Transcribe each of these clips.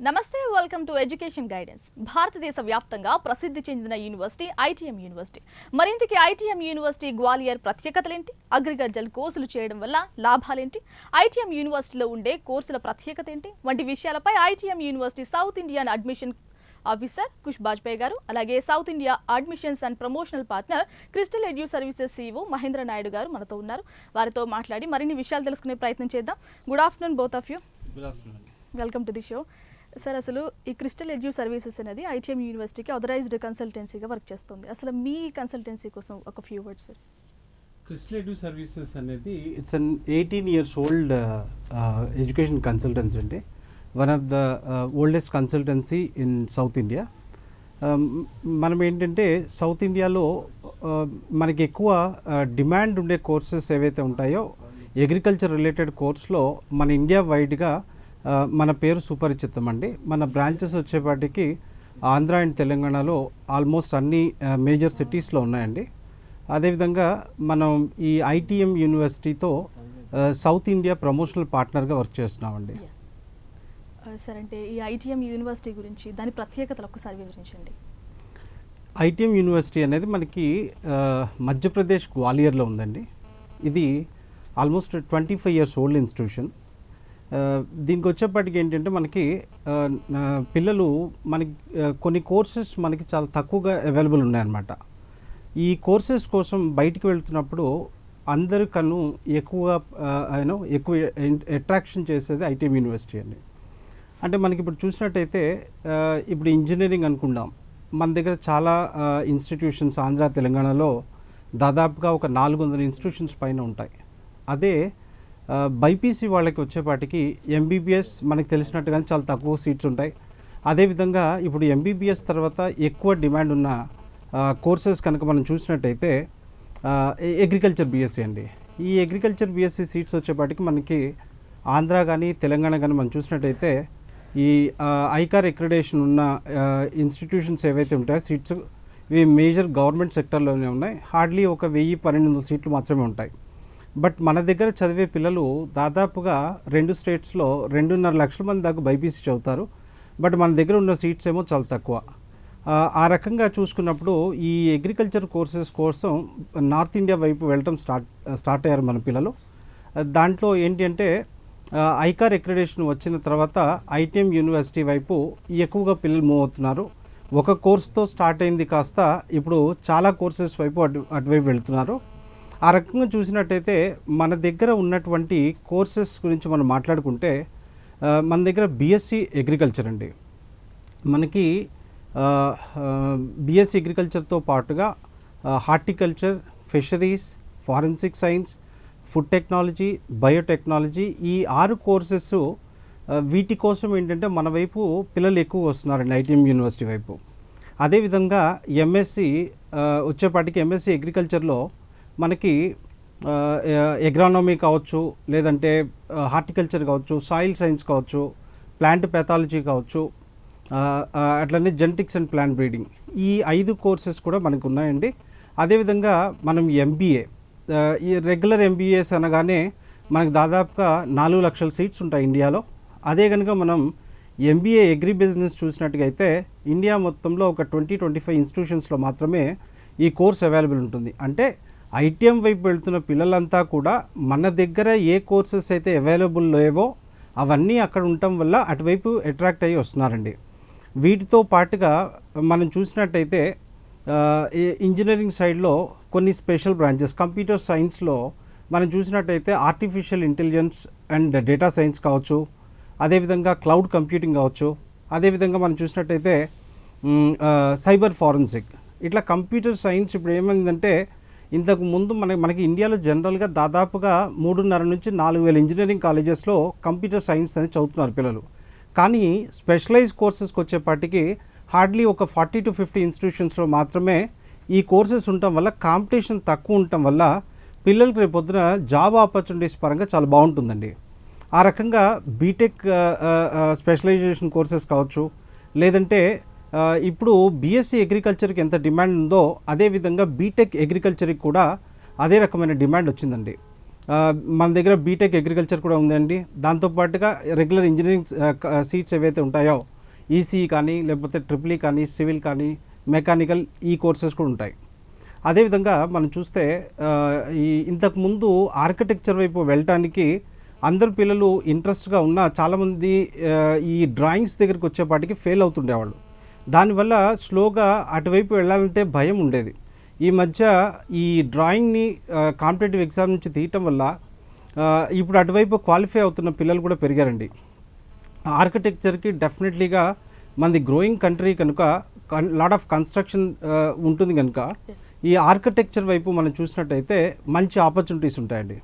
నమస్తే welcome to education guidance. భారతదేశ వ్యాప్తంగా ప్రసిద్ధి చెందిన యూనివర్సిటీ ఐటీఎం యూనివర్సిటీ. మరింతకి ఐటీఎం యూనివర్సిటీ గ్వాలియర్ ప్రత్యేకతలేంటి? అగ్రికల్చర్ కోర్సులు చేయడం వల్ల లాభాలేంటి? ఐటీఎం యూనివర్సిటీలో ఉండే కోర్సుల ప్రత్యేకత ఏంటి? వంటి విషయాలపై ITM university south Indian admission officer Kush Bajpai garu, అలాగే south India admissions and promotional partner Crystal Edu Services CEO Mahendra Naidu garu మనతో ఉన్నారు. వారితో మాట్లాడి మరిన్ని విషయాలు తెలుసుకునే ప్రయత్నం చేద్దాం. Good afternoon both of you. Welcome to the show. Sir, అసలు ఈ క్రిస్టల్ ఎడ్యూ సర్వీసెస్ అనేది ఐటీఎం యూనివర్సిటీకి ఆథరైజ్డ్ కన్సల్టెన్సీగా వర్క్ చేస్తుంది. అసలు మీ కన్సల్టెన్సీ కోసం ఒక few words sir. Crystal Edu Services అనేది it's an 18 years old education consultancy అండి. One of the oldest consultancy in south India. మనం ఏంటంటే సౌత్ ఇండియాలో మనకి ఎక్కువ డిమాండ్ ఉండే కోర్సెస్ ఏవైతే ఉంటాయో అగ్రికల్చర్ రిలేటెడ్ కోర్స్లో మన ఇండియా వైడ్గా మన పేరు సుపరిచితం అండి. మన బ్రాంచెస్ వచ్చేపాటికి ఆంధ్ర అండ్ తెలంగాణలో ఆల్మోస్ట్ అన్ని మేజర్ సిటీస్లో ఉన్నాయండి. అదేవిధంగా మనం ఈ ఐటీఎం యూనివర్సిటీతో సౌత్ ఇండియా ప్రమోషనల్ పార్ట్నర్గా వర్క్ చేస్తున్నామండి. సార్, అంటే ఈ ఐటీఎం యూనివర్సిటీ గురించి దాని ప్రత్యేకతలు ఒక్కసారి వివరించండి. ఐటీఎం యూనివర్సిటీ అనేది మనకి మధ్యప్రదేశ్ గ్వాలియర్లో ఉందండి. ఇది ఆల్మోస్ట్ 25 years ఓల్డ్ ఇన్స్టిట్యూషన్. దీనికి వచ్చేప్పటికి ఏంటంటే మనకి పిల్లలు మనకి కొన్ని కోర్సెస్ మనకి చాలా తక్కువగా అవైలబుల్ ఉన్నాయన్నమాట. ఈ కోర్సెస్ కోసం బయటికి వెళ్తున్నప్పుడు అందరికన్నా ఎక్కువగా ఎక్కువ అట్రాక్షన్ చేసేది ఐటీఎం యూనివర్సిటీ అండి. అంటే మనకి ఇప్పుడు చూసినట్టయితే ఇప్పుడు ఇంజనీరింగ్ అనుకుందాం, మన దగ్గర చాలా ఇన్స్టిట్యూషన్స్ ఆంధ్ర తెలంగాణలో దాదాపుగా ఒక 400 ఇన్స్టిట్యూషన్స్ పైన ఉంటాయి. అదే బైపీసీ వాళ్ళకి వచ్చేపాటికి ఎంబీబీఎస్ మనకు తెలిసినట్టుగానే చాలా తక్కువ సీట్స్ ఉంటాయి. అదేవిధంగా ఇప్పుడు ఎంబీబీఎస్ తర్వాత ఎక్కువ డిమాండ్ ఉన్న కోర్సెస్ కనుక మనం చూసినట్టయితే అగ్రికల్చర్ బీఎస్సీ అండి. ఈ అగ్రికల్చర్ బీఎస్సీ సీట్స్ వచ్చేపాటికి మనకి ఆంధ్ర కానీ తెలంగాణ కానీ మనం చూసినట్టయితే ఈ ఐకార్ అక్రిడేషన్ ఉన్న ఇన్స్టిట్యూషన్స్ ఏవైతే ఉంటాయో సీట్స్ ఇవి మేజర్ గవర్నమెంట్ సెక్టర్లోనే ఉన్నాయి. హార్డ్లీ ఒక 1000-1200 సీట్లు మాత్రమే ఉంటాయి. బట్ మన దగ్గర చదివే పిల్లలు దాదాపుగా 2 స్టేట్స్లో 2.5 లక్షల మంది దాకా బైపీసీ చదువుతారు. బట్ మన దగ్గర ఉన్న సీట్స్ ఏమో చాలా తక్కువ. ఆ రకంగా చూసుకున్నప్పుడు ఈ అగ్రికల్చర్ కోర్సెస్ కోసం నార్త్ ఇండియా వైపు వెళ్ళటం స్టార్ట్ అయ్యారు మన పిల్లలు. దాంట్లో ఏంటి అంటే ఐకార్ అక్రిడేషన్ వచ్చిన తర్వాత ఐటీఎం యూనివర్సిటీ వైపు ఎక్కువగా పిల్లలు మూవ్ అవుతున్నారు. ఒక కోర్స్తో స్టార్ట్ అయింది కాస్త ఇప్పుడు చాలా కోర్సెస్ వైపు అటువైపు వెళ్తున్నారు. ఆ రకంగా చూసినట్టయితే మన దగ్గర ఉన్నటువంటి కోర్సెస్ గురించి మనం మాట్లాడుకుంటే మన దగ్గర బీఎస్సీ అగ్రికల్చర్ అండి. మనకి బీఎస్సీ అగ్రికల్చర్తో పాటుగా horticulture, fisheries, forensic science, food technology, biotechnology, ఈ 6 కోర్సెస్ వీటి కోసం ఏంటంటే మన వైపు పిల్లలు ఎక్కువ వస్తున్నారండి ఐటీఎం యూనివర్సిటీ వైపు. అదేవిధంగా ఎంఎస్సి వచ్చేపాటికి ఎంఎస్సి అగ్రికల్చర్లో మనకి ఎగ్రానమీ కావచ్చు, లేదంటే హార్టికల్చర్ కావచ్చు, సాయిల్ సైన్స్ కావచ్చు, ప్లాంట్ పెథాలజీ కావచ్చు, అట్లనే జెనెటిక్స్ అండ్ ప్లాంట్ బ్రీడింగ్, ఈ 5 కోర్సెస్ కూడా మనకు ఉన్నాయండి. అదేవిధంగా మనం ఎంబీఏ, ఈ రెగ్యులర్ ఎంబీఏస్ అనగానే మనకు దాదాపుగా 4 లక్షల సీట్స్ ఉంటాయి ఇండియాలో. అదే కనుక మనం ఎంబీఏ అగ్రి బిజినెస్ చూసినట్టుగా అయితే ఇండియా మొత్తంలో ఒక 20-25 ఇన్స్టిట్యూషన్స్లో మాత్రమే ఈ కోర్స్ అవైలబుల్ ఉంటుంది. అంటే ఐటీఎం వైపు వెళ్తున్న పిల్లలంతా కూడా మన దగ్గర ఏ కోర్సెస్ అయితే అవైలబుల్ లేవో అవన్నీ అక్కడ ఉండటం వల్ల అటువైపు అట్రాక్ట్ అయ్యి వస్తున్నారండి. వీటితో పాటుగా మనం చూసినట్టయితే ఇంజనీరింగ్ సైడ్లో కొన్ని స్పెషల్ బ్రాంచెస్, కంప్యూటర్ సైన్స్లో మనం చూసినట్టయితే artificial intelligence and data science కావచ్చు, అదేవిధంగా క్లౌడ్ కంప్యూటింగ్ కావచ్చు, అదేవిధంగా మనం చూసినట్టయితే సైబర్ ఫారెన్సిక్, ఇట్లా కంప్యూటర్ సైన్స్ ఇప్పుడు ఏమైందంటే ఇంతకు ముందు మనకి ఇండియాలో జనరల్గా దాదాపుగా 3,500-4,000 ఇంజనీరింగ్ కాలేజెస్లో కంప్యూటర్ సైన్స్ అని చదువుతున్నారు పిల్లలు. కానీ స్పెషలైజ్ కోర్సెస్కి వచ్చేపాటికి హార్డ్లీ ఒక 40-50 ఇన్స్టిట్యూషన్స్లో మాత్రమే ఈ కోర్సెస్ ఉండటం వల్ల కాంపిటీషన్ తక్కువ ఉండటం వల్ల పిల్లలకి రేపు పొద్దున జాబ్ ఆపర్చునిటీస్ పరంగా చాలా బాగుంటుందండి. ఆ రకంగా బీటెక్ స్పెషలైజేషన్ కోర్సెస్ కావచ్చు, లేదంటే ఇప్పుడు బీఎస్సీ అగ్రికల్చర్కి ఎంత డిమాండ్ ఉందో అదేవిధంగా బీటెక్ అగ్రికల్చర్కి కూడా అదే రకమైన డిమాండ్ వచ్చిందండి. మన దగ్గర బీటెక్ అగ్రికల్చర్ కూడా ఉందండి. దాంతోపాటుగా రెగ్యులర్ ఇంజనీరింగ్ సీట్స్ ఏవైతే ఉంటాయో ఈసీఈ కానీ లేకపోతే ట్రిపుల్ ఈ కానీ సివిల్ కానీ మెకానికల్ ఈ కోర్సెస్ కూడా ఉంటాయి. అదేవిధంగా మనం చూస్తే ఇంతకుముందు ఆర్కిటెక్చర్ వైపు వెళ్ళటానికి అందరు పిల్లలు ఇంట్రెస్ట్గా ఉన్న చాలామంది ఈ డ్రాయింగ్స్ దగ్గరికి వచ్చేపాటికి ఫెయిల్ అవుతుండేవాళ్ళు. దానివల్ల స్లోగా అటువైపు వెళ్ళాలంటే భయం ఉండేది. ఈ మధ్య ఈ డ్రాయింగ్ని కాంపిటేటివ్ ఎగ్జామ్ నుంచి తీయటం వల్ల ఇప్పుడు అటువైపు క్వాలిఫై అవుతున్న పిల్లలు కూడా పెరిగారండి. ఆర్కిటెక్చర్కి డెఫినెట్లీగా మనది గ్రోయింగ్ కంట్రీ కనుక లాట్ ఆఫ్ కన్స్ట్రక్షన్ ఉంటుంది కనుక ఈ ఆర్కిటెక్చర్ వైపు మనం చూసినట్టయితే మంచి ఆపర్చునిటీస్ ఉంటాయండి.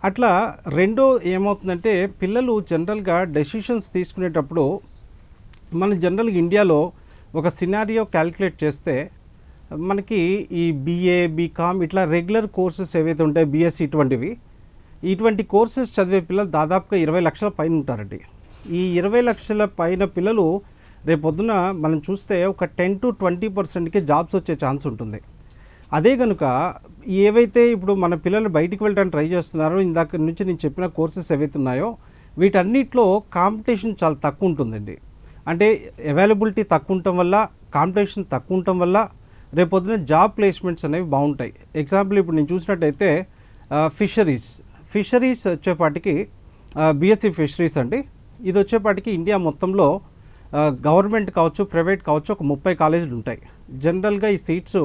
అట్లా రెండో ఏమవుతుందంటే పిల్లలు జనరల్గా డెసిషన్స్ తీసుకునేటప్పుడు మన జనరల్గా ఇండియాలో ఒక సినారియో క్యాలిక్యులేట్ చేస్తే మనకి ఈ బీఏ బీకామ్ ఇట్లా రెగ్యులర్ కోర్సెస్ ఏవైతే ఉంటాయో బీఎస్సీ ఇటువంటి కోర్సెస్ చదివే పిల్లలు దాదాపుగా 20 లక్షల పైన ఉంటారండి. ఈ 20 లక్షల పైన పిల్లలు రేపొద్దున మనం చూస్తే ఒక 10 to 20%కి జాబ్స్ వచ్చే ఛాన్స్ ఉంటుంది. అదే కనుక ఏవైతే ఇప్పుడు మన పిల్లలు బయటికి వెళ్ళడానికి ట్రై చేస్తున్నారో ఇందాక నుంచి నేను చెప్పిన కోర్సెస్ ఏవైతే ఉన్నాయో వీటన్నిటిలో కాంపిటీషన్ చాలా తక్కువ ఉంటుందండి. అంటే అవైలబిలిటీ తక్కువ ఉండటం వల్ల కాంపిటీషన్ తక్కువ ఉండటం వల్ల రేపొద్దున జాబ్ ప్లేస్మెంట్స్ అనేవి బాగుంటాయి. ఎగ్జాంపుల్ ఇప్పుడు నేను చూసినట్టయితే ఫిషరీస్ వచ్చేపాటికి బీఎస్సీ ఫిషరీస్ అండి. ఇది వచ్చేపాటికి ఇండియా మొత్తంలో గవర్నమెంట్ కావచ్చు ప్రైవేట్ కావచ్చు ఒక 30 కాలేజీలు ఉంటాయి. జనరల్గా ఈ సీట్స్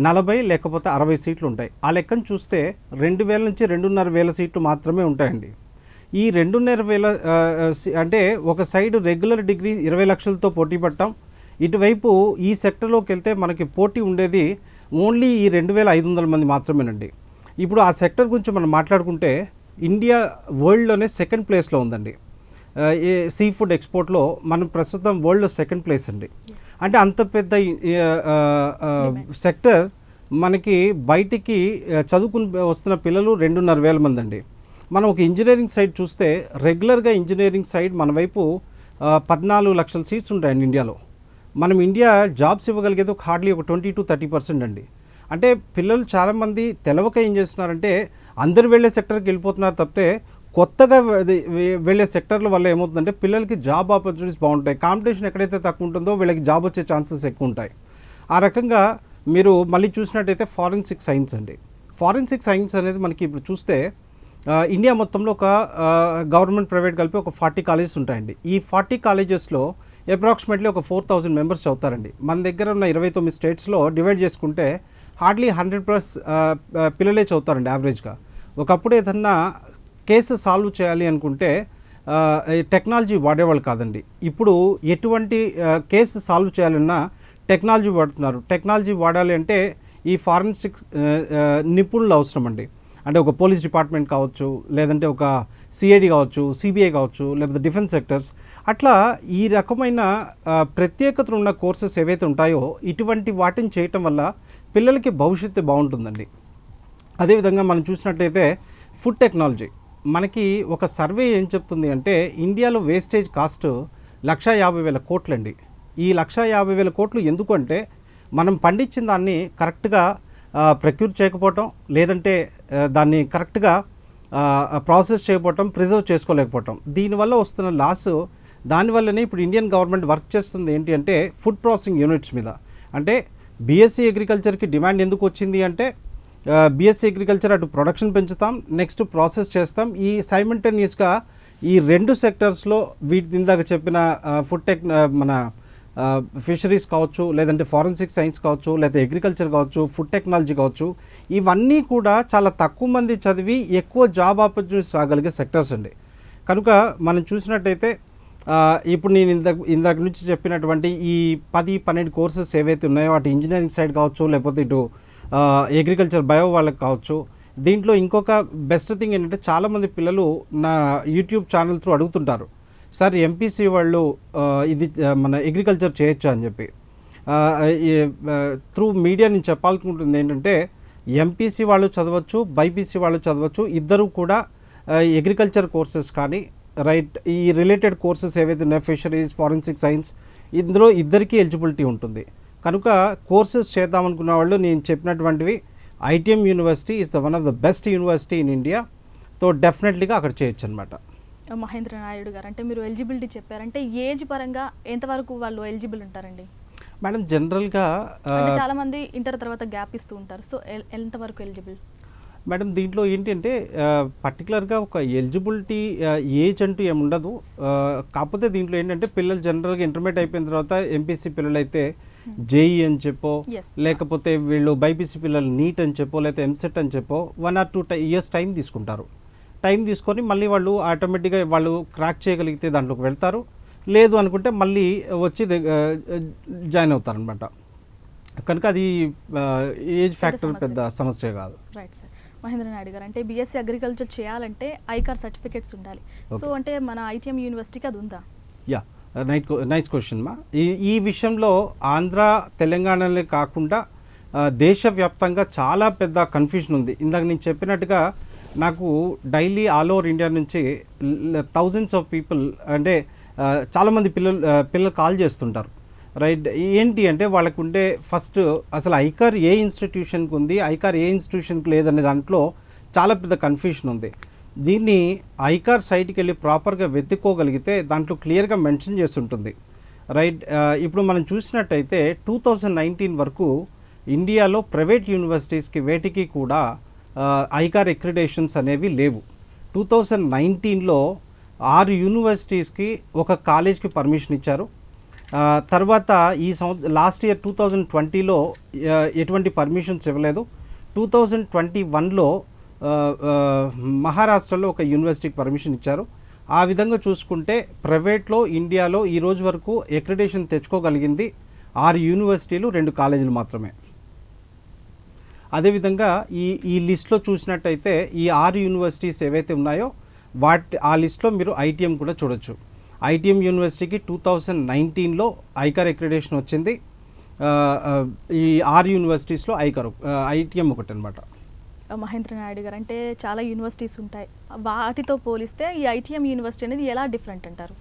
40 లేకపోతే 60 సీట్లు ఉంటాయి. ఆ లెక్కను చూస్తే 2000 నుంచి 2,500 సీట్లు మాత్రమే ఉంటాయండి. ఈ 2,500 అంటే ఒక సైడ్ రెగ్యులర్ డిగ్రీ 20 లక్షలతో పోటీ పడటం, ఇటువైపు ఈ సెక్టర్లోకి వెళ్తే మనకి పోటీ ఉండేది ఓన్లీ ఈ 2,500 మంది మాత్రమేనండి. ఇప్పుడు ఆ సెక్టర్ గురించి మనం మాట్లాడుకుంటే ఇండియా వరల్డ్లోనే సెకండ్ ప్లేస్లో ఉందండి. సీ ఫుడ్ ఎక్స్పోర్ట్లో మనం ప్రస్తుతం వరల్డ్లో సెకండ్ ప్లేస్ అండి. అంటే అంత పెద్ద సెక్టర్ మనకి బయటికి చదువుకుని వస్తున్న పిల్లలు 2,500 మంది అండి. మనం ఒక ఇంజనీరింగ్ సైడ్ చూస్తే రెగ్యులర్గా ఇంజనీరింగ్ సైడ్ మన వైపు 14 లక్షల సీట్స్ ఉంటాయండి ఇండియాలో. మనం ఇండియా జాబ్స్ ఇవ్వగలిగేది ఒక హార్డ్లీ ఒక 20 to 30% అండి. అంటే పిల్లలు చాలామంది తెలవక ఏం చేస్తున్నారంటే అందరు వెళ్ళే సెక్టర్కి వెళ్ళిపోతున్నారు తప్పితే కొత్తగా వెళ్ళే సెక్టర్ల వల్ల ఏమవుతుందంటే పిల్లలకి జాబ్ ఆపర్చునిటీస్ బాగుంటాయి. కాంపిటీషన్ ఎక్కడైతే తక్కువ ఉంటుందో వీళ్ళకి జాబ్ వచ్చే ఛాన్సెస్ ఎక్కువ ఉంటాయి. ఆ రకంగా మీరు మళ్ళీ చూసినట్టయితే ఫారెన్సిక్ సైన్స్ అండి. ఫారెన్సిక్ సైన్స్ అనేది మనకి ఇప్పుడు చూస్తే ఇండియా మొత్తంలో ఒక గవర్నమెంట్ ప్రైవేట్ కలిపి ఒక 40 కాలేజెస్ ఉంటాయండి. ఈ 40 కాలేజెస్లో అప్రాక్సిమేట్లీ ఒక 4,000 మెంబర్స్ చదువుతారండి. మన దగ్గర ఉన్న 29 స్టేట్స్లో డివైడ్ చేసుకుంటే హార్డ్లీ 100+ పిల్లలే చదువుతారండి యావరేజ్గా. ఒకప్పుడు ఏదన్నా కేసు సాల్వ్ చేయాలి అనుకుంటే టెక్నాలజీ వాడేవాళ్ళు కాదండి. ఇప్పుడు ఎటువంటి కేసు సాల్వ్ చేయాలన్నా టెక్నాలజీ వాడుతున్నారు. టెక్నాలజీ వాడాలి అంటే ఈ ఫారెన్సిక్ నిపుణులు అవసరం అండి. అంటే ఒక పోలీస్ డిపార్ట్మెంట్ కావచ్చు, లేదంటే ఒక సిఐడి కావచ్చు, సిబిఐ కావచ్చు, లేకపోతే డిఫెన్స్ సెక్టర్స్, అట్లా ఈ రకమైన ప్రత్యేకతలు ఉన్న కోర్సెస్ ఏవైతే ఉంటాయో ఇటువంటి వాటిని చేయటం వల్ల పిల్లలకి భవిష్యత్తు బాగుంటుందండి. అదేవిధంగా మనం చూసినట్టయితే ఫుడ్ టెక్నాలజీ మనకి ఒక సర్వే ఏం చెప్తుంది అంటే ఇండియాలో వేస్టేజ్ కాస్ట్ 1,50,000 కోట్లండి. ఈ 1,50,000 కోట్లు ఎందుకు అంటే మనం పండించిన దాన్ని కరెక్ట్గా ప్రక్యూర్ చేయకపోవటం, లేదంటే దాన్ని కరెక్ట్గా ప్రాసెస్ చేయకపోవటం, ప్రిజర్వ్ చేసుకోలేకపోవటం, దీనివల్ల వస్తున్న లాస్. దానివల్లనే ఇప్పుడు ఇండియన్ గవర్నమెంట్ వర్క్ చేస్తుంది ఏంటి అంటే ఫుడ్ ప్రాసెసింగ్ యూనిట్స్ మీద. అంటే బీఎస్సీ అగ్రికల్చర్కి డిమాండ్ ఎందుకు వచ్చింది అంటే బీఎస్సీ అగ్రికల్చర్ అటు ప్రొడక్షన్ పెంచుతాం, నెక్స్ట్ ప్రాసెస్ చేస్తాం. ఈ సైమల్టేనియస్గా ఈ 2 సెక్టర్స్లో ఇందాక చెప్పిన మన ఫిషరీస్ కావచ్చు, లేదంటే ఫారెన్సిక్ సైన్స్ కావచ్చు, లేదా అగ్రికల్చర్ కావచ్చు, ఫుడ్ టెక్నాలజీ కావచ్చు, ఇవన్నీ కూడా చాలా తక్కువ మంది చదివి ఎక్కువ జాబ్ ఆపర్చునిటీస్ రాగలిగే సెక్టర్స్ అండి. కనుక మనం చూసినట్టయితే ఇప్పుడు నేను ఇందాక నుంచి చెప్పినటువంటి ఈ 10-12 కోర్సెస్ ఏవైతే ఉన్నాయో అటు ఇంజనీరింగ్ సైడ్ కావచ్చు, లేకపోతే ఇటు అగ్రికల్చర్ బయో వాళ్ళకి కావచ్చు. దీంట్లో ఇంకొక బెస్ట్ థింగ్ ఏంటంటే చాలామంది పిల్లలు నా యూట్యూబ్ ఛానల్ త్రూ అడుగుతుంటారు, సార్ ఎంపీసీ వాళ్ళు ఇది మన అగ్రికల్చర్ చేయొచ్చా అని చెప్పి. త్రూ మీడియా నేను చెప్పాలనుకుంటుంది ఏంటంటే ఎంపీసీ వాళ్ళు చదవచ్చు, బైపీసీ వాళ్ళు చదవచ్చు. ఇద్దరు కూడా అగ్రికల్చర్ కోర్సెస్ కానీ ఈ రిలేటెడ్ కోర్సెస్ ఏవైతే ఉన్నాయో ఫిషరీస్, ఫారెన్సిక్ సైన్స్, ఇందులో ఇద్దరికీ ఎలిజిబిలిటీ ఉంటుంది. కనుక కోర్సెస్ చేద్దామనుకున్న వాళ్ళు నేను చెప్పినటువంటివి ITM university is the one of the best university in India. So డెఫినెట్లీగా అక్కడ చేయొచ్చు అనమాట. మహేంద్ర నాయుడు గారు, అంటే మీరు ఎలిజిబిలిటీ చెప్పారంటే ఏజ్ పరంగా ఎంతవరకు వాళ్ళు ఎలిజిబుల్ ఉంటారండి? మేడం జనరల్గా అంటే చాలా మంది ఇంటర్ తర్వాత గ్యాప్ ఇస్తూ ఉంటారు. సో ఎంతవరకు ఎలిజిబుల్? మేడం దీంట్లో ఏంటంటే పర్టికులర్గా ఒక ఎలిజిబిలిటీ ఏజ్ అంటూ ఏముండదు. కాకపోతే దీంట్లో ఏంటంటే పిల్లలు జనరల్గా ఇంటర్మీడియట్ అయిపోయిన తర్వాత ఎంపీసీ పిల్లలు అయితే జేఈ అని చెప్పో, లేకపోతే వీళ్ళు బైపీసీ పిల్లలు నీట్ అని చెప్పో, లేకపోతే ఎంసెట్ అని చెప్పో 1 or 2 years టైం తీసుకుంటారు. టైం తీసుకొని మళ్ళీ వాళ్ళు ఆటోమేటిక్గా వాళ్ళు క్రాక్ చేయగలిగితే దాంట్లోకి వెళ్తారు, లేదు అనుకుంటే మళ్ళీ వచ్చి జాయిన్ అవుతారు అనమాట. కనుక అది ఏజ్ ఫ్యాక్టర్ పెద్ద సమస్య కాదు. Right sir. మహేంద్ర నాయుడు గారు, అంటే బీఎస్సీ అగ్రికల్చర్ చేయాలంటే ఐకార్ సర్టిఫికేట్స్ ఉండాలి. సో అంటే మన ఐటీఎం యూనివర్సిటీకి అది ఉందా? యా, నైస్ క్వశ్చన్ మా. ఈ విషయంలో ఆంధ్ర తెలంగాణలో కాకుండా దేశవ్యాప్తంగా చాలా పెద్ద కన్ఫ్యూజన్ ఉంది. ఇందాక నేను చెప్పినట్టుగా నాకు డైలీ ఆల్ ఓవర్ ఇండియా నుంచి థౌజండ్స్ ఆఫ్ పీపుల్, అంటే చాలామంది పిల్లలు కాల్ చేస్తుంటారు. రైట్, ఏంటి అంటే వాళ్ళకు ఉండే ఫస్ట్ అసలు ఐకార్ ఏ ఇన్స్టిట్యూషన్కి ఉంది, ఐకార్ ఏ ఇన్స్టిట్యూషన్కి లేదనే దాంట్లో చాలా పెద్ద కన్ఫ్యూషన్ ఉంది. దీన్ని ఐకార్ సైట్కి వెళ్ళి ప్రాపర్గా వెతుక్కోగలిగితే దాంట్లో క్లియర్గా మెన్షన్ చేసి ఉంటుంది. రైట్, ఇప్పుడు మనం చూసినట్టయితే 2019 వరకు ఇండియాలో ప్రైవేట్ యూనివర్సిటీస్కి వేటికి కూడా ఐకార్ అక్రిడేషన్స్ అనేవి లేవు. 2019లో 6 యూనివర్సిటీస్కి ఒక కాలేజ్కి పర్మిషన్ ఇచ్చారు. తర్వాత ఈ లాస్ట్ ఇయర్ 2020లో ఎటువంటి పర్మిషన్స్ ఇవ్వలేదు. 2021లో మహారాష్ట్రలో ఒక యూనివర్సిటీకి పర్మిషన్ ఇచ్చారు. ఆ విధంగా చూసుకుంటే ప్రైవేట్లో ఇండియాలో ఈ రోజు వరకు అక్రిడేషన్ తెచ్చుకోగలిగింది 6 యూనివర్సిటీలు, 2 కాలేజీలు మాత్రమే. అదేవిధంగా ఈ లిస్ట్లో చూసినట్టయితే ఈ 6 యూనివర్సిటీస్ ఏవైతే ఉన్నాయో ఆ లిస్ట్లో మీరు ఐటీఎం కూడా చూడొచ్చు. ఐటీఎం యూనివర్సిటీకి 2019లో ఐకార్ అక్రిడేషన్ వచ్చింది. ఈ 6 యూనివర్సిటీస్లో ఐటీఎం ఒకటి అనమాట. మహేంద్ర నాయుడు గారు, అంటే చాలా యూనివర్సిటీస్ ఉంటాయి, వాటితో పోలిస్తే ఈ ఐటీఎం యూనివర్సిటీ అనేది ఎలా డిఫరెంట్ అంటారు?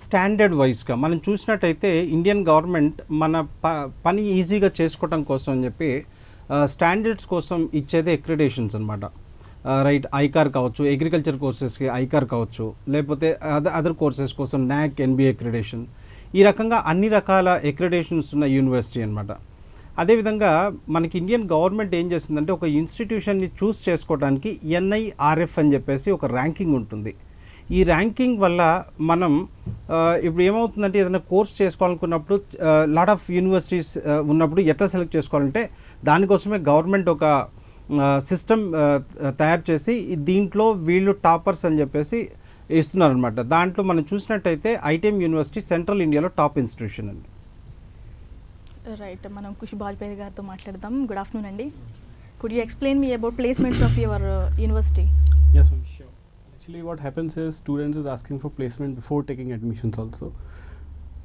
స్టాండర్డ్ వైజ్గా మనం చూసినట్టయితే ఇండియన్ గవర్నమెంట్ మన పని ఈజీగా చేసుకోవడం కోసం అని చెప్పి స్టాండర్డ్స్ కోసం ఇచ్చేదే అక్రిడేషన్స్ అనమాట. రైట్, ఐకార్ కావచ్చు, అగ్రికల్చర్ కోర్సెస్కి ఐకార్ కావచ్చు, లేకపోతే అదర్ కోర్సెస్ కోసం నాక్, ఎన్బిఏ అక్రిడేషన్, ఈ రకంగా అన్ని రకాల అక్రిడేషన్స్ ఉన్న యూనివర్సిటీ అనమాట. అదేవిధంగా మనకి ఇండియన్ గవర్నమెంట్ ఏం చేస్తుందంటే ఒక ఇన్స్టిట్యూషన్ని చూస్ చేసుకోవడానికి NIRF అని చెప్పేసి ఒక ర్యాంకింగ్ ఉంటుంది. ఈ ర్యాంకింగ్ వల్ల మనం ఇప్పుడు ఏమవుతుందంటే ఏదైనా కోర్స్ చేసుకోవాలనుకున్నప్పుడు లాట్ ఆఫ్ యూనివర్సిటీస్ ఉన్నప్పుడు ఎట్లా సెలెక్ట్ చేసుకోవాలంటే దానికోసమే గవర్నమెంట్ ఒక సిస్టమ్ తయారు చేసి దీంట్లో వీళ్ళు టాపర్స్ అని చెప్పేసి ఇస్తున్నారనమాట. దాంట్లో మనం చూసినట్టయితే ఐటీఎం యూనివర్సిటీ సెంట్రల్ ఇండియాలో టాప్ ఇన్స్టిట్యూషన్ అండి. రైట్, మనం ఖుషి బాజ్పేయి గారితో మాట్లాడదాం. గుడ్ ఆఫ్టర్నూన్ అండి. Could you explain me about placements of your university? Yes, ma'am, sure. Actually, what happens is students is asking for placement before taking admissions also.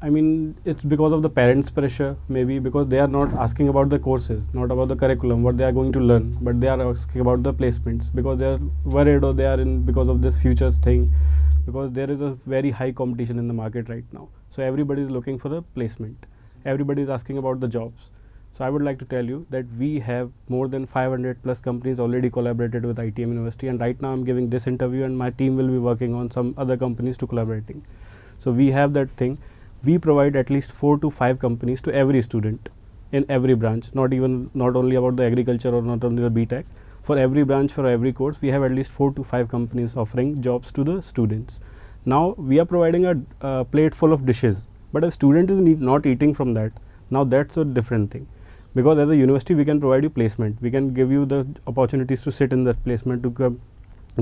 I mean, it's because of the parents' pressure, maybe because they are not asking about the courses, not about the curriculum, what they are going to learn, but they are asking about the placements because they are worried or they are in because of this future thing, because there is a very high competition in the market right now. So everybody is looking for the placement. Everybody is asking about the jobs. So I would like to tell you that we have more than 500 plus companies already collaborated with ITM University, and right now I'm giving this interview and my team will be working on some other companies to collaborating. So we have that thing. We provide at least 4 to 5 companies to every student in every branch, not only about the agriculture or not only the BTech. For every branch, for every course, we have at least 4 to 5 companies offering jobs to the students. Now we are providing a plate full of dishes, but if student is not eating from that, now that's a different thing. Because as a university we can provide you placement, we can give you the opportunities to sit in that placement, to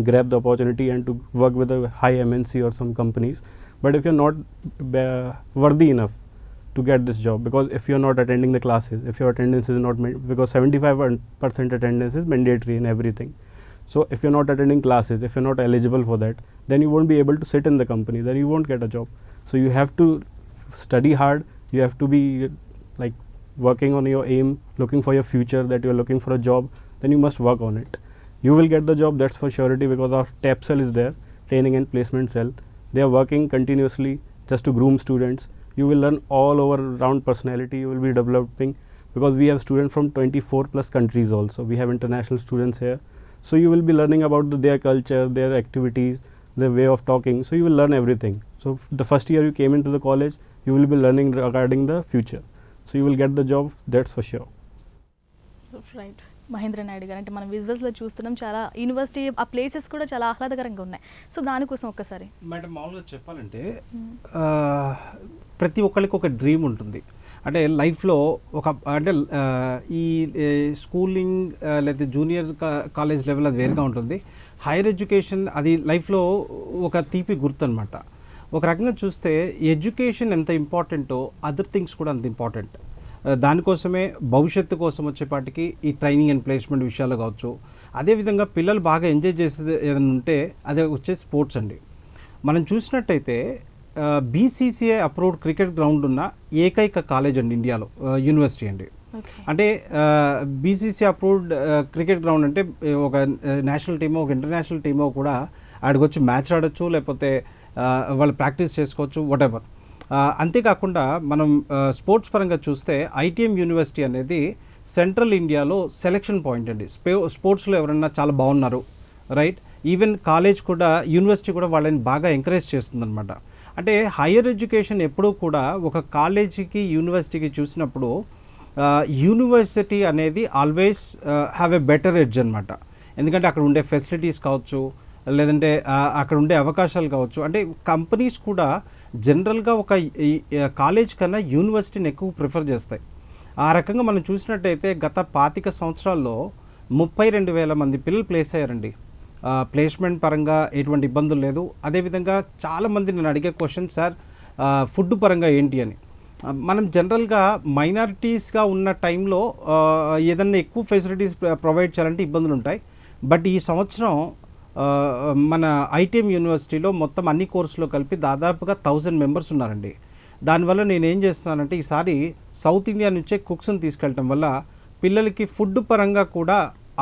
grab the opportunity and to work with a high MNC or some companies. But if you're not worthy enough to get this job, because if you're not attending the classes, if your attendance is not because 75% attendance is mandatory in everything. So if you're not attending classes, if you're not eligible for that, then you won't be able to sit in the company, then you won't get a job. So you have to study hard, you have to be like working on your aim, looking for your future, that you are looking for a job, then you must work on it. You will get the job, that's for surety, because our TAP cell is there, training and placement cell. They are working continuously just to groom students. You will learn all over round personality, you will be developing, because we have students from 24 plus countries also. We have international students here. So you will be learning about their culture, their activities, their way of talking. So you will learn everything. So the first year you came into the college, you will be learning regarding the future. So you will get the job, that's for sure. Right. Mahendra Naidu garu, అంటే మనం విజువల్స్లో చూస్తున్నాం చాలా university ఆ places కూడా చాలా ఆహ్లాదకరంగా ఉన్నాయి. సో దానికోసం ఒక్కసారి మేడం మామూలుగా చెప్పాలంటే ప్రతి ఒక్కరికి ఒక డ్రీమ్ ఉంటుంది. అంటే లైఫ్లో ఒక అంటే ఈ స్కూలింగ్ లేదా జూనియర్ కాలేజ్ లెవెల్ అది వేరుగా ఉంటుంది. హైయర్ ఎడ్యుకేషన్ అది లైఫ్లో ఒక తీపి గుర్తు అనమాట. ఒక రకంగా చూస్తే ఎడ్యుకేషన్ ఎంత ఇంపార్టెంటో అదర్ థింగ్స్ కూడా అంత ఇంపార్టెంట్. దానికోసమే భవిష్యత్తు కోసం వచ్చేపాటికి ఈ ట్రైనింగ్ అండ్ ప్లేస్మెంట్ విషయాలు కావచ్చు. అదేవిధంగా పిల్లలు బాగా ఎంజాయ్ చేసేది ఏదైనా ఉంటే అదే వచ్చే స్పోర్ట్స్ అండి. మనం చూసినట్టయితే బీసీసీఐ అప్రూవ్డ్ క్రికెట్ గ్రౌండ్ ఉన్న ఏకైక కాలేజ్ అండి ఇండియాలో, యూనివర్సిటీ అండి. అంటే బీసీసీ అప్రూవ్డ్ క్రికెట్ గ్రౌండ్ అంటే ఒక నేషనల్ టీమో ఒక ఇంటర్నేషనల్ టీమో కూడా ఆడికి వచ్చి మ్యాచ్ ఆడచ్చు, లేకపోతే వాళ్ళు ప్రాక్టీస్ చేసుకోవచ్చు, వాటెవర్. అంతేకాకుండా మనం స్పోర్ట్స్ పరంగా చూస్తే ఐటీఎం యూనివర్సిటీ అనేది సెంట్రల్ ఇండియాలో సెలెక్షన్ పాయింట్ అండి. స్పోర్ట్స్లో ఎవరన్నా చాలా బాగున్నారు, రైట్, ఈవెన్ కాలేజ్ కూడా యూనివర్సిటీ కూడా వాళ్ళని బాగా ఎంకరేజ్ చేస్తుందన్నమాట. అంటే హైయర్ ఎడ్యుకేషన్ ఎప్పుడూ కూడా ఒక కాలేజీకి యూనివర్సిటీకి చూసినప్పుడు యూనివర్సిటీ అనేది always have a better edge అనమాట. ఎందుకంటే అక్కడ ఉండే ఫెసిలిటీస్ కావచ్చు, లేదంటే అక్కడ ఉండే అవకాశాలు కావచ్చు. అంటే కంపెనీస్ కూడా జనరల్గా ఒక కాలేజ్ కన్నా యూనివర్సిటీని ఎక్కువ ప్రిఫర్ చేస్తాయి. ఆ రకంగా మనం చూసినట్టయితే గత 25 సంవత్సరాల్లో 32,000 మంది పిల్లలు ప్లేస్ అయ్యారండి. ప్లేస్మెంట్ పరంగా ఎటువంటి ఇబ్బందులు లేదు. అదేవిధంగా చాలామంది నేను అడిగే క్వశ్చన్, సార్ ఫుడ్ పరంగా ఏంటి అని. మనం జనరల్గా మైనారిటీస్గా ఉన్న టైంలో ఏదన్నా ఎక్కువ ఫెసిలిటీస్ ప్రొవైడ్ చేయాలంటే ఇబ్బందులు ఉంటాయి. బట్ ఈ సంవత్సరం మన ఐటీఎం యూనివర్సిటీలో మొత్తం అన్ని కోర్సులో కలిపి దాదాపుగా 1000 మెంబర్స్ ఉన్నారండి. దానివల్ల నేను ఏం చేస్తున్నానంటే ఈసారి సౌత్ ఇండియా నుంచే కుక్స్ని తీసుకెళ్ళటం వల్ల పిల్లలకి ఫుడ్ పరంగా కూడా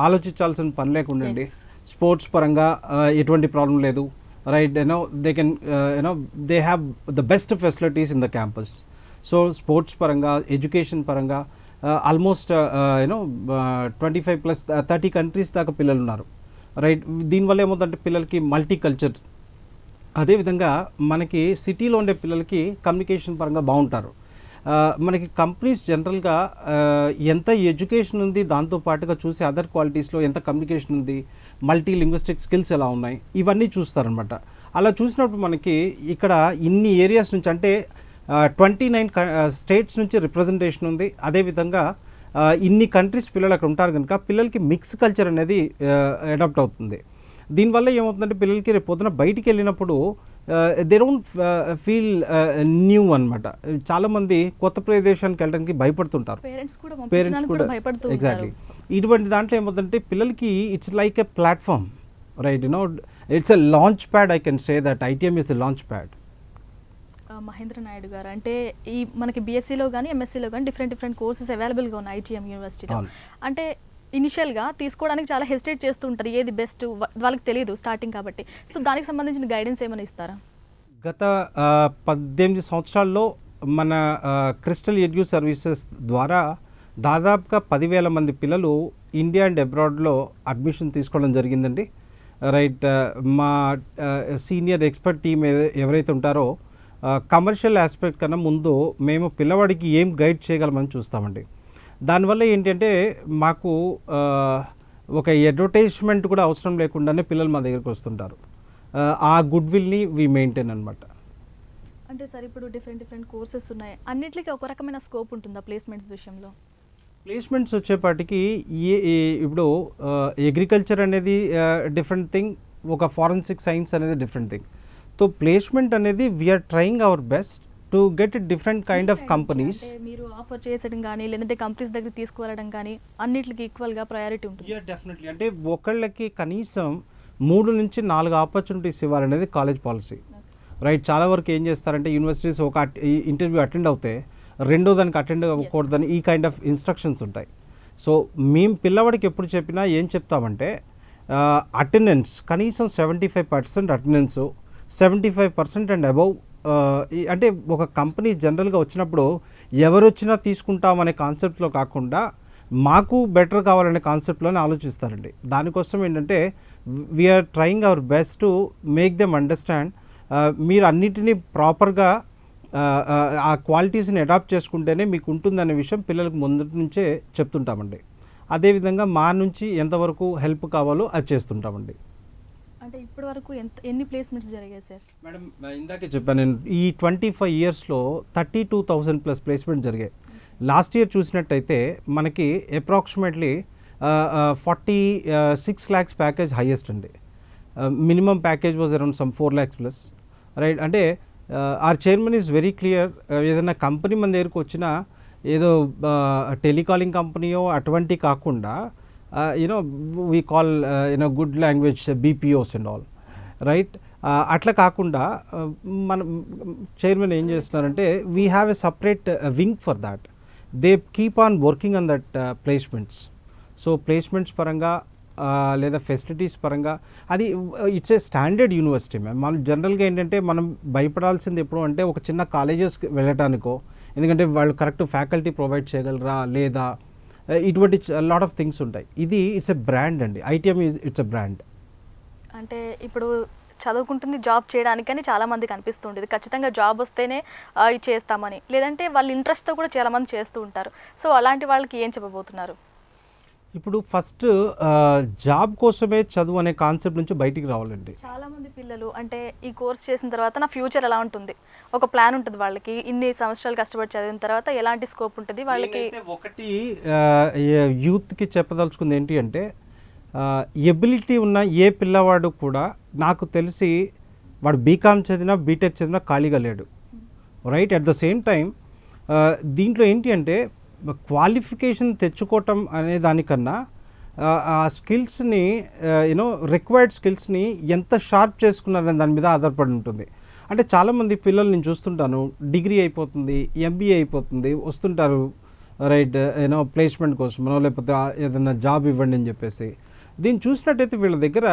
ఆలోచించాల్సిన పని లేకుండండి. స్పోర్ట్స్ పరంగా ఎటువంటి ప్రాబ్లం లేదు, right. They can they have the best facilities in the campus. So sports పరంగా, ఎడ్యుకేషన్ పరంగా ఆల్మోస్ట్ 25 + 30 కంట్రీస్ దాకా పిల్లలు ఉన్నారు, రైట్. దీనివల్ల ఏమవుతుందంటే పిల్లలకి మల్టీ కల్చర్, అదేవిధంగా మనకి సిటీలో ఉండే పిల్లలకి కమ్యూనికేషన్ పరంగా బాగుంటారు. మనకి కంపెనీస్ జనరల్గా ఎంత ఎడ్యుకేషన్ ఉంది, దాంతోపాటుగా చూసి అదర్ క్వాలిటీస్లో ఎంత కమ్యూనికేషన్ ఉంది, మల్టీ లింగ్విస్టిక్ స్కిల్స్ ఎలా ఉన్నాయి, ఇవన్నీ చూస్తారనమాట. అలా చూసినప్పుడు మనకి ఇక్కడ ఇన్ని ఏరియాస్ నుంచి అంటే 29 స్టేట్స్ నుంచి రిప్రజెంటేషన్ ఉంది. అదేవిధంగా ఇన్ని కంట్రీస్ పిల్లలు అక్కడ ఉంటారు కనుక పిల్లలకి మిక్స్ కల్చర్ అనేది అడాప్ట్ అవుతుంది. దీనివల్ల ఏమవుతుందంటే పిల్లలకి రేపు పొద్దున బయటికి వెళ్ళినప్పుడు దే డోంట్ ఫీల్ న్యూ అనమాట. చాలామంది కొత్త ప్రదేశానికి వెళ్ళడానికి భయపడుతుంటారు, పేరెంట్స్ కూడా ఎగ్జాక్ట్లీ. ఇటువంటి దాంట్లో ఏమవుతుందంటే పిల్లలకి it's like a platform, right. It's a launch pad. I can say that ITM is a launch pad. Mahendra Naidu garu, అంటే ఈ మనకి బీఎస్సీలో కానీ ఎంఎస్సీలో కానీ డిఫరెంట్ కోర్సెస్ అవైలబుల్గా ఉన్నాయి ఐటీఎం యూనివర్సిటీలో. అంటే ఇనిషియల్గా తీసుకోవడానికి చాలా హెసిటేట్ చేస్తూ ఉంటారు, ఏది బెస్ట్ వాళ్ళకి తెలియదు స్టార్టింగ్ కాబట్టి. సో దానికి సంబంధించిన గైడెన్స్ ఏమైనా ఇస్తారా? గత 18 సంవత్సరాల్లో మన క్రిస్టల్ ఎడ్యూ సర్వీసెస్ ద్వారా దాదాపుగా 10,000 మంది పిల్లలు ఇండియా అండ్ అబ్రాడ్లో అడ్మిషన్ తీసుకోవడం జరిగిందండి, రైట్. మా సీనియర్ ఎక్స్పర్ట్ టీమ్ ఎవరైతే ఉంటారో కమర్షియల్ ఆస్పెక్ట్ కన్నా ముందు మేము పిల్లవాడికి ఏం గైడ్ చేయగలమని చూస్తామండి. దానివల్ల ఏంటంటే మాకు ఒక అడ్వర్టైజ్మెంట్ కూడా అవసరం లేకుండానే పిల్లలు మా దగ్గరికి వస్తుంటారు. ఆ గుడ్ విల్ని వీ మెయింటైన్ అనమాట. అంటే సార్ ఇప్పుడు డిఫరెంట్ కోర్సెస్ ఉన్నాయి, అన్నిటికీ ఒక రకమైన స్కోప్ ఉంటుందా ప్లేస్మెంట్స్ విషయంలో? ప్లేస్మెంట్స్ వచ్చేపాటికి ఇప్పుడు అగ్రికల్చర్ అనేది డిఫరెంట్ థింగ్, ఒక ఫారెన్సిక్ సైన్స్ అనేది డిఫరెంట్ థింగ్. సో ప్లేస్మెంట్ అనేది we're trying our best to get different kind of companies. మీరు ఆఫర్ చేసడం కానీ లేదంటే కంపెనీస్ దగ్గర తీసుకువెళ్ళడం కానీ అన్నిటికి ఈక్వల్గా ప్రయారిటీ ఉంటుంది? డెఫినెట్లీ. అంటే ఒకళ్ళకి కనీసం 3 నుంచి 4 ఆపర్చునిటీస్ ఇవ్వాలనేది కాలేజ్ పాలసీ, రైట్. చాలా వరకు ఏం చేస్తారంటే యూనివర్సిటీస్ ఒక ఇంటర్వ్యూ అటెండ్ అవుతే రెండో దానికి అటెండ్ అవ్వకూడదని ఈ కైండ్ ఆఫ్ ఇన్స్ట్రక్షన్స్ ఉంటాయి. సో మేము పిల్లవాడికి ఎప్పుడు చెప్పినా ఏం చెప్తామంటే అటెండెన్స్ కనీసం 75% అటెండెన్స్, 75% అండ్ అబౌవ్. అంటే ఒక కంపెనీ జనరల్గా వచ్చినప్పుడు ఎవరు వచ్చినా తీసుకుంటాం అనే కాన్సెప్ట్లో కాకుండా మాకు బెటర్ కావాలనే కాన్సెప్ట్లోనే ఆలోచిస్తారండి. దానికోసం ఏంటంటే we're trying our best to make them understand. మీరు అన్నిటినీ ప్రాపర్గా ఆ క్వాలిటీస్ని అడాప్ట్ చేసుకుంటేనే మీకు ఉంటుందనే విషయం పిల్లలకు ముందు నుంచే చెప్తుంటామండి. అదేవిధంగా మా నుంచి ఎంతవరకు హెల్ప్ కావాలో అది చేస్తుంటామండి. అంటే ఇప్పటి వరకు ఎన్ని ప్లేస్మెంట్స్ జరిగాయి సార్? మేడం ఇందాకే చెప్పాను నేను, ఈ 25 ఇయర్స్లో 32,000+ ప్లేస్మెంట్ జరిగాయి. లాస్ట్ ఇయర్ చూసినట్టయితే మనకి అప్రాక్సిమేట్లీ 46 lakhs ప్యాకేజ్ హైయెస్ట్ అండి. Minimum package was around some 4 lakhs+, right. అంటే our chairman is very clear. ఏదైనా కంపెనీ మన దగ్గరకు వచ్చినా ఏదో టెలికాలింగ్ కంపెనీయో అటువంటి కాకుండా you know we call you know good language BPOs and all, right. అట్లా కాకుండా మన చైర్మన్ ఏం చేస్తున్నారంటే we have a separate wing for that. They keep on working on that placements. So placements పరంగా లేదా ఫెసిలిటీస్ పరంగా అది it's a standard university ma'am. మనం జనరల్గా ఏంటంటే మనం భయపడాల్సింది ఎప్పుడు అంటే ఒక చిన్న కాలేజెస్కి వెళ్ళటానికో, ఎందుకంటే వాళ్ళు కరెక్ట్ ఫ్యాకల్టీ ప్రొవైడ్ చేయగలరా లేదా, ఇటువంటి లాట్ ఆఫ్ థింగ్స్ ఉంటాయి. ఇది ఇట్స్ ఎ బ్రాండ్ అండి. ITM it's a brand. అంటే ఇప్పుడు చదువుకుంటుంది జాబ్ చేయడానికని చాలామందికి అనిపిస్తుండేది, ఖచ్చితంగా జాబ్ వస్తేనే ఇది చేస్తామని, లేదంటే వాళ్ళ ఇంట్రెస్ట్తో కూడా చాలామంది చేస్తూ ఉంటారు. సో అలాంటి వాళ్ళకి ఏం చెప్పబోతున్నారు? ఇప్పుడు ఫస్ట్ జాబ్ కోసమే చదువు అనే కాన్సెప్ట్ నుంచి బయటికి రావాలండి. చాలామంది పిల్లలు అంటే ఈ కోర్స్ చేసిన తర్వాత నా ఫ్యూచర్ ఎలా ఉంటుంది, ఒక ప్లాన్ ఉంటుంది వాళ్ళకి, ఇన్ని సంవత్సరాలు కష్టపడి చదివిన తర్వాత ఎలాంటి స్కోప్ ఉంటుంది వాళ్ళకి. ఒకటి యూత్కి చెప్పదలుచుకుంది ఏంటి అంటే ఎబిలిటీ ఉన్న ఏ పిల్లవాడు కూడా నాకు తెలిసి వాడు బీకామ్ చదివినా బీటెక్ చదివినా ఖాళీగా లేడు, right. At the same time దీంట్లో ఏంటి అంటే క్వాలిఫికేషన్ తెచ్చుకోవటం అనే దానికన్నా ఆ స్కిల్స్ని యూనో రిక్వైర్డ్ స్కిల్స్ని ఎంత షార్ప్ చేసుకున్నారనే దాని మీద ఆధారపడి ఉంటుంది. అంటే చాలామంది పిల్లలు నేను చూస్తుంటాను, డిగ్రీ అయిపోతుంది, ఎంబీఏ అయిపోతుంది, వస్తుంటారు, రైట్, యూనో ప్లేస్మెంట్ కోసమనో లేకపోతే ఏదైనా జాబ్ ఇవ్వండి అని చెప్పేసి. దీన్ని చూసినట్టయితే వీళ్ళ దగ్గర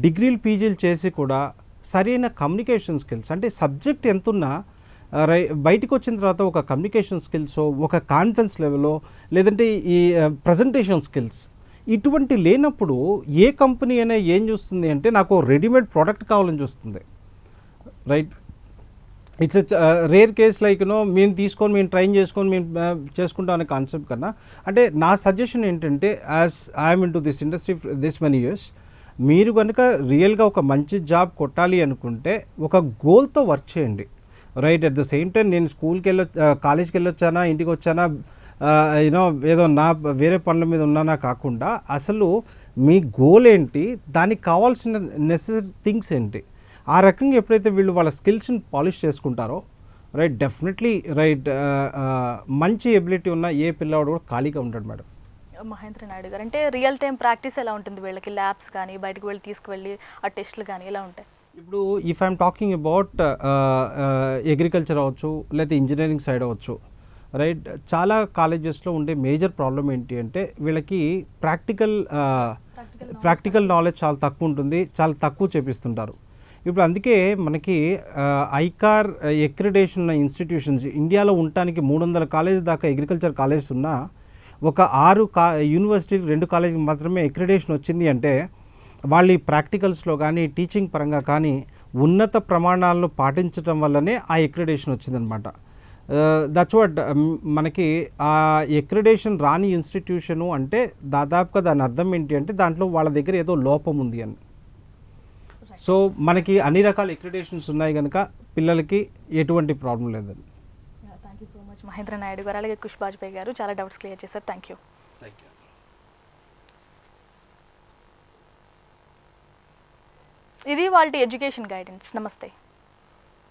డిగ్రీలు పీజీలు చేసి కూడా సరైన కమ్యూనికేషన్ స్కిల్స్ అంటే సబ్జెక్ట్ ఎంతున్నా బయటకు వచ్చిన తర్వాత ఒక కమ్యూనికేషన్ స్కిల్స్, ఒక కాన్ఫిడెన్స్ లెవెల్లో, లేదంటే ఈ ప్రజెంటేషన్ స్కిల్స్ ఇటువంటి లేనప్పుడు ఏ కంపెనీ అయినా ఏం చూస్తుంది అంటే నాకు రెడీమేడ్ ప్రోడక్ట్ కావాలని చూస్తుంది, right. It's rare case like you know మేము తీసుకొని మేము ట్రైన్ చేసుకొని మేము చేసుకుంటాం అనే కాన్సెప్ట్ కన్నా, అంటే నా సజెషన్ ఏంటంటే as I'm in to this industry this many years, మీరు కనుక రియల్గా ఒక మంచి జాబ్ కొట్టాలి అనుకుంటే ఒక గోల్తో వర్క్ చేయండి, right. At the same time నేను స్కూల్కి కాలేజ్కి వెళ్ళొచ్చానా, ఇంటికి వచ్చానా, యూనో ఏదో నా వేరే పనుల మీద ఉన్నానా కాకుండా అసలు మీ గోల్ ఏంటి, దానికి కావాల్సిన నెసెసరీ థింగ్స్ ఏంటి, ఆ రకంగా ఎప్పుడైతే వీళ్ళు వాళ్ళ స్కిల్స్ని పాలిష్ చేసుకుంటారో, రైట్, డెఫినెట్లీ రైట్, మంచి ఎబిలిటీ ఉన్న ఏ పిల్లవాడు కూడా ఖాళీగా ఉంటాడు మేడం. మహేంద్ర నాయుడు గారు, అంటే రియల్ టైం ప్రాక్టీస్ ఎలా ఉంటుంది వీళ్ళకి, ల్యాబ్స్ కానీ బయటకు వెళ్ళి తీసుకువెళ్ళి ఆ టెస్ట్లు కానీ ఎలా ఉంటాయి? ఇప్పుడు if I'm talking about agriculture అవ్వచ్చు లేకపోతే ఇంజనీరింగ్ సైడ్ అవ్వచ్చు, రైట్, చాలా కాలేజెస్లో ఉండే మేజర్ ప్రాబ్లం ఏంటి అంటే వీళ్ళకి ప్రాక్టికల్ నాలెడ్జ్ చాలా తక్కువ ఉంటుంది, చాలా తక్కువ చేపిస్తుంటారు. ఇప్పుడు అందుకే మనకి ఐకార్ అక్రిడేషన్ ఉన్న ఇన్స్టిట్యూషన్స్ ఇండియాలో ఉండటానికి 300 కాలేజ్ దాకా అగ్రికల్చర్ కాలేజెస్ ఉన్నా ఒక 6 యూనివర్సిటీకి 2 కాలేజీకి మాత్రమే అక్రిడేషన్ వచ్చింది అంటే వాళ్ళు ఈ ప్రాక్టికల్స్లో కానీ టీచింగ్ పరంగా కానీ ఉన్నత ప్రమాణాలను పాటించడం వల్లనే ఆ అక్రిడేషన్ వచ్చిందనమాట. దట్స్ వాట్ మనకి ఆ అక్రిడేషన్ రాని ఇన్స్టిట్యూషను అంటే దాదాపుగా దాని అర్థం ఏంటి అంటే దాంట్లో వాళ్ళ దగ్గర ఏదో లోపం ఉంది అని. సో మనకి అన్ని రకాల అక్రిడేషన్స్ ఉన్నాయి కనుక పిల్లలకి ఎటువంటి ప్రాబ్లం లేదండి. Thank you so much Mahendra Naidu garu, అలాగే కుష్ బాజ్పేయి గారు, చాలా డౌట్స్ క్లియర్ చేశారు. Thank you. ఇది వాళ్ళ ఎడ్యుకేషన్ గైడెన్స్. నమస్తే.